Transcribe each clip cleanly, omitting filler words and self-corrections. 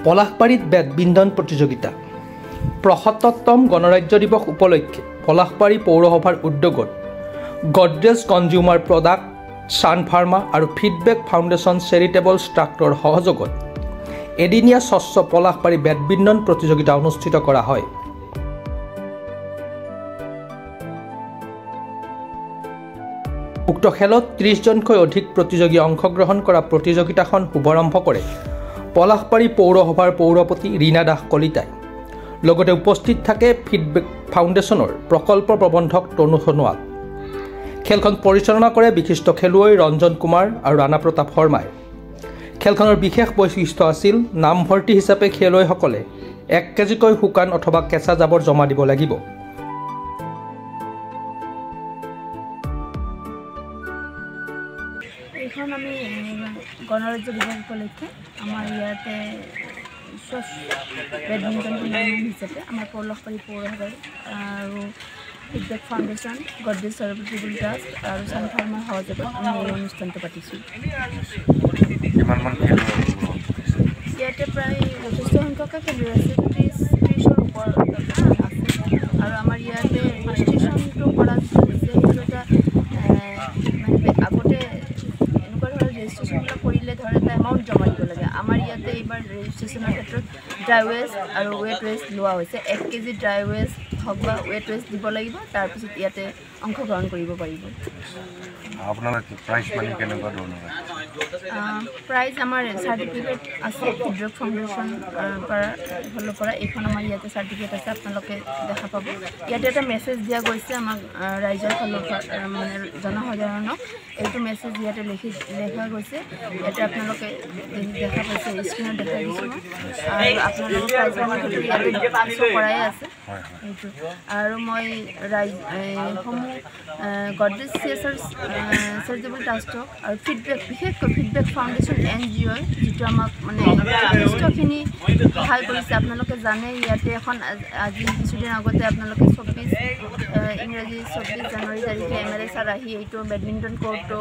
পলাশবাৰীত badminton প্ৰতিযোগিতা ৭৫তম গণৰাজ্য দিৱস উপলক্ষে পলাশবাৰী পৌৰসভাৰ উদ্যোগত গডৰেজ কনজিউমাৰ প্ৰডাক্ট, ছান ফাৰ্মা আৰু ফিডবেক ফাউণ্ডেশ্যন চেৰিটেবল ট্ৰাষ্টৰ সহযোগত এদিনীয়া স্বচ্ছ পলাশবাৰী বেডমিণ্টন প্ৰতিযোগিতা অনুষ্ঠিত কৰা হয়। উক্ত খেলত ৩০জনকৈ অধিক প্ৰতিযোগী অংশগ্ৰহণ কৰা প্ৰতিযোগিতাখন শুভাৰম্ভ কৰে পলাশবাৰী পৌৰসভাৰ পৌৰপতি ৰীনা দাস কলিতাই। লগতে উপস্থিত থাকে ফিডবেক ফাউণ্ডেশ্যনৰ প্ৰকল্প প্ৰবন্ধক তনু সোণোৱাল। খেলখন পৰিচালনা কৰে বিশিষ্ট খেলুৱৈ ৰঞ্জন কুমাৰ আৰু ৰাণা প্ৰতাপ শৰ্মাই। খেলখনৰ বিশেষ বৈশিষ্ট্য আছিল নামভৰ্তি হিচাপে খেলুৱৈসকলে ১ কেজিকৈ শুকান অথবা কেঁচা জাবৰ জমা দিব লাগিব। এখন আমি গণৰাজ্য দিৱস উপলক্ষে আমাৰ ইয়াতে বেডমিণ্টন টুৰ্ণামেণ্ট হিচাপে আমাৰ পলাশবাৰী পৌৰসভাৰ আৰু Feedback foundation, Godrej charitable trust আৰু ছান ফাৰ্মাৰ সহযোগত আমি এই অনুষ্ঠানটো পাতিছোঁ। ইয়াতে প্ৰায় যথেষ্ট সংখ্যকে খেলুৱৈ আছে, ৩০ৰ ওপৰত আছে আৰু আমাৰ ইয়াতে ৰেজিষ্ট্ৰেশ্যনটো কৰা হৈছে। সেইটো এটা আগতে এনেকুৱা ধৰণৰ ৰেজিষ্ট্ৰেশ্যনবিলাক কৰিলে ধৰ এটা এমাউণ্ট জমা দিব লাগে। আমাৰ ইয়াতে এইবাৰ ৰেজিষ্ট্ৰেশ্যনৰ ক্ষেত্ৰত ড্ৰাই ৱেষ্ট আৰু ৱেট ৱেষ্ট লোৱা হৈছে। 1 কেজি ড্ৰাই ৱেষ্ট হওক বা ৱেট ৱেষ্ট দিব লাগিব, তাৰপিছত ইয়াতে অংশগ্ৰহণ কৰিব পাৰিব। প্ৰাইজ আমাৰ চাৰ্টিফিকেট আছে ফিডবেক ফাউণ্ডেশ্যন ফালৰ পৰা। এইখন আমাৰ ইয়াতে চাৰ্টিফিকেট আছে, আপোনালোকে দেখা পাব। ইয়াতে এটা মেছেজ দিয়া গৈছে আমাক ৰাইজৰ ফালৰ পৰা, মানে জনসাধাৰণক এইটো মেছেজ ইয়াতে লিখা গৈছে। ইয়াতে আপোনালোকে দেখা পাইছে, স্ক্ৰীণত দেখা দিছোঁ আৰু আপোনালোকে প্ৰাইজসমূহ ইয়াতে কৰাই আছে এইটো। আৰু মই সমূহ গডৰেজ চেৰিটেবল ট্ৰাষ্টক আৰু বিশেষকৈ ফিডবেক ফাউণ্ডেশ্যন NGO যিটো আমাক মানে যথেষ্টখিনি সহায় কৰিছে। আপোনালোকে জানে ইয়াতে এখন আজি কিছুদিন আগতে আপোনালোকে ইংৰাজী ২৪ জানুৱাৰী তাৰিখে MLA ছাৰ আহি এইটো বেডমিণ্টন ক'ৰ্টটো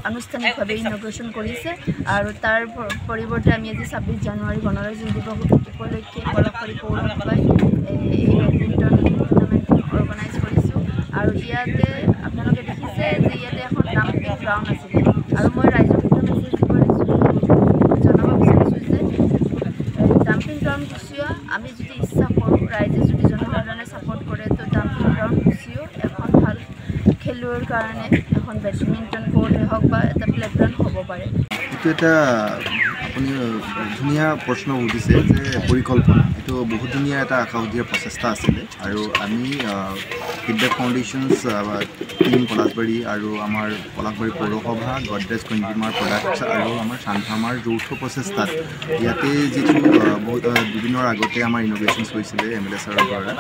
আনুষ্ঠানিকভাৱে ইনগ্ৰেশ্যন কৰিছে আৰু তাৰ পৰিৱৰ্তে আমি আজি ২৬ জানুৱাৰী গণৰাজ্য দিৱস উপলক্ষে পলাশবাৰী পৌৰসভাই এই বেডমিণ্টন টুৰ্ণামেণ্টখন অৰ্গেনাইজ কৰিছোঁ। আৰু ইয়াতে আপোনালোকে দেখিছে যে ইয়াতে এখন ডাম্পিং গ্ৰাউণ্ড আছিলে আৰু মই ৰাইজক এটা মেছেজ জনাব বিচাৰিছোঁ যে ডাম্পিং গ্ৰাউণ্ড গুচিও আমি যদি ইচ্ছা কৰোঁ, ৰাইজে যদি জনসাধাৰণে ছাপোৰ্ট কৰে, তো ডাম্পিং গ্ৰাউণ্ড গুচিও এখন ভাল খেলুৱৈৰ কাৰণে এখন বেডমিণ্টন ক'ৰ্টেই হওক বা এটা প্লেগ্ৰাউণ্ড হ'ব পাৰে। এইটো এটা আপুনি ধুনীয়া প্ৰশ্ন সুধিছে যে পৰিকল্পনা, এইটো বহুত ধুনীয়া এটা আশাসুধীয়া প্ৰচেষ্টা আছিলে। আৰু আমি ফিডবেক ফাউণ্ডেশ্যনছ টিম পলাশবাৰী আৰু আমাৰ পলাশবাৰী পৌৰসভা, গডৰেজ কনজিউমাৰ প্ৰডাক্টছ আৰু আমাৰ ছান ফাৰ্মাৰ যৌথ প্ৰচেষ্টাত ইয়াতে যিটো বহুত দুদিনৰ আগতে আমাৰ ইনগ্ৰেশ্যনছ হৈছিলে MLA ছাৰৰ দ্বাৰা,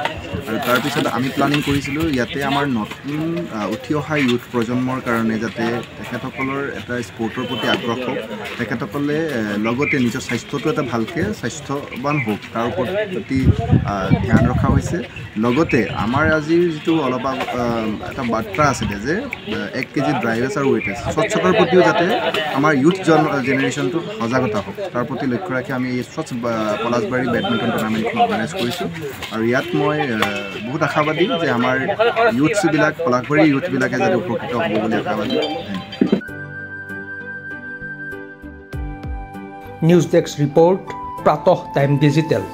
আৰু তাৰপিছত আমি প্লানিং কৰিছিলোঁ ইয়াতে আমাৰ নতুন উঠি অহা ইউথ প্ৰজন্মৰ কাৰণে যাতে তেখেতসকলৰ এটা স্পৰ্টৰ প্ৰতি আগ্ৰহ হওক, তেখেতসকলে লগতে নিজৰ স্বাস্থ্যটো এটা ভালকৈ স্বাস্থ্যৱান হওক তাৰ প্ৰতি ধ্যান ৰখা হৈছে। লগতে আমাৰ আজিৰ যিটো অলপ এটা বাৰ্তা আছিলে যে 1 কেজি ড্ৰাই ৱেষ্ট আৰু ৱেট ৱেষ্ট স্বচ্ছতাৰ প্ৰতিও যাতে আমাৰ ইউথ জেনেৰেশ্যনটো সজাগতা হওক, তাৰ প্ৰতি লক্ষ্য ৰাখি আমি এই স্বচ্ছ পলাশবাৰী বেডমিণ্টন টুৰ্ণামেণ্টখন অৰ্গেনাইজ কৰিছোঁ। আৰু ইয়াত মই বহুত আশাবাদী যে আমাৰ ইউথছবিলাক, পলাশবাৰীৰ ইউথবিলাকে যাতে উপকৃত হ'ব বুলি আশাবাদী। নিউজ ডেস্ক ৰিপৰ্ট, প্ৰাতঃ টাইম ডিজিটেল।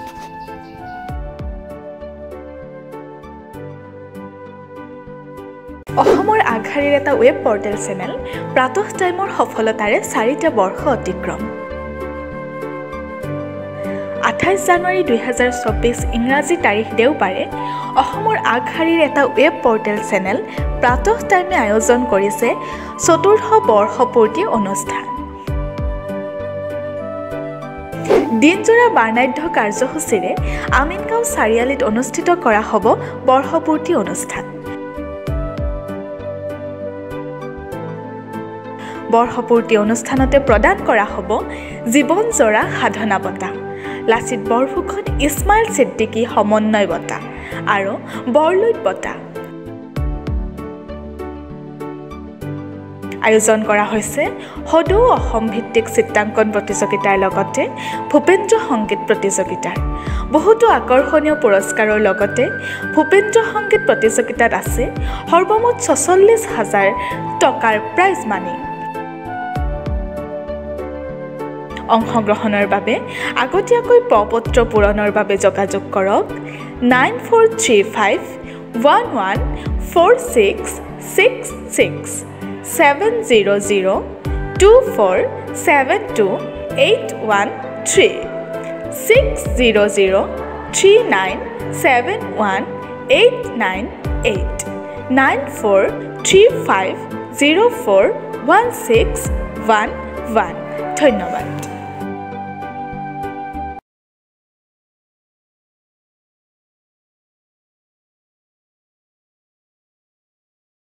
অসমৰ আগশাৰীৰ এটা ৱেব পৰ্টেল চেনেল প্ৰাতঃ টাইমৰ সফলতাৰে 4টা বৰ্ষ অতিক্ৰম। ২৮ জানুৱাৰী ২০২৪ ইংৰাজী তাৰিখ দেওবাৰে অসমৰ আগশাৰীৰ এটা ৱেব পৰ্টেল চেনেল প্ৰাতঃ টাইমে আয়োজন কৰিছে ৪ৰ্থ বৰ্ষপূৰ্তি অনুষ্ঠান। দিনজোৰা বাৰ্ণাঢ্য কাৰ্যসূচীৰে আমিনগাঁও চাৰিআলিত অনুষ্ঠিত কৰা হ'ব বৰ্ষপূৰ্তি অনুষ্ঠান। বৰ্ষপূৰ্তি অনুষ্ঠানতে প্ৰদান কৰা হ'ব জীৱনজোৰা সাধনা বঁটা, লাচিত বৰফুকন ইছমাইল ছিদ্দিকী সমন্বয় বঁটা আৰু বৰলুইত বঁটা। আয়োজন কৰা হৈছে সদৌ অসম ভিত্তিক চিত্ৰাংকন প্ৰতিযোগিতাৰ লগতে ভূপেন্দ্ৰ সংগীত প্ৰতিযোগিতাৰ বহুতো আকৰ্ষণীয় পুৰস্কাৰৰ লগতে ভূপেন্দ্ৰ সংগীত প্ৰতিযোগিতাত আছে সৰ্বমুঠ ৪৬,০০০ টকাৰ প্ৰাইজ মানি অংশগ্ৰহণৰ বাবে আগতীয়াকৈ প্ৰপত্ৰ পূৰণৰ বাবে যোগাযোগ কৰক 9435114666 70024728113 600397189 9435041611 ধন্যবাদ।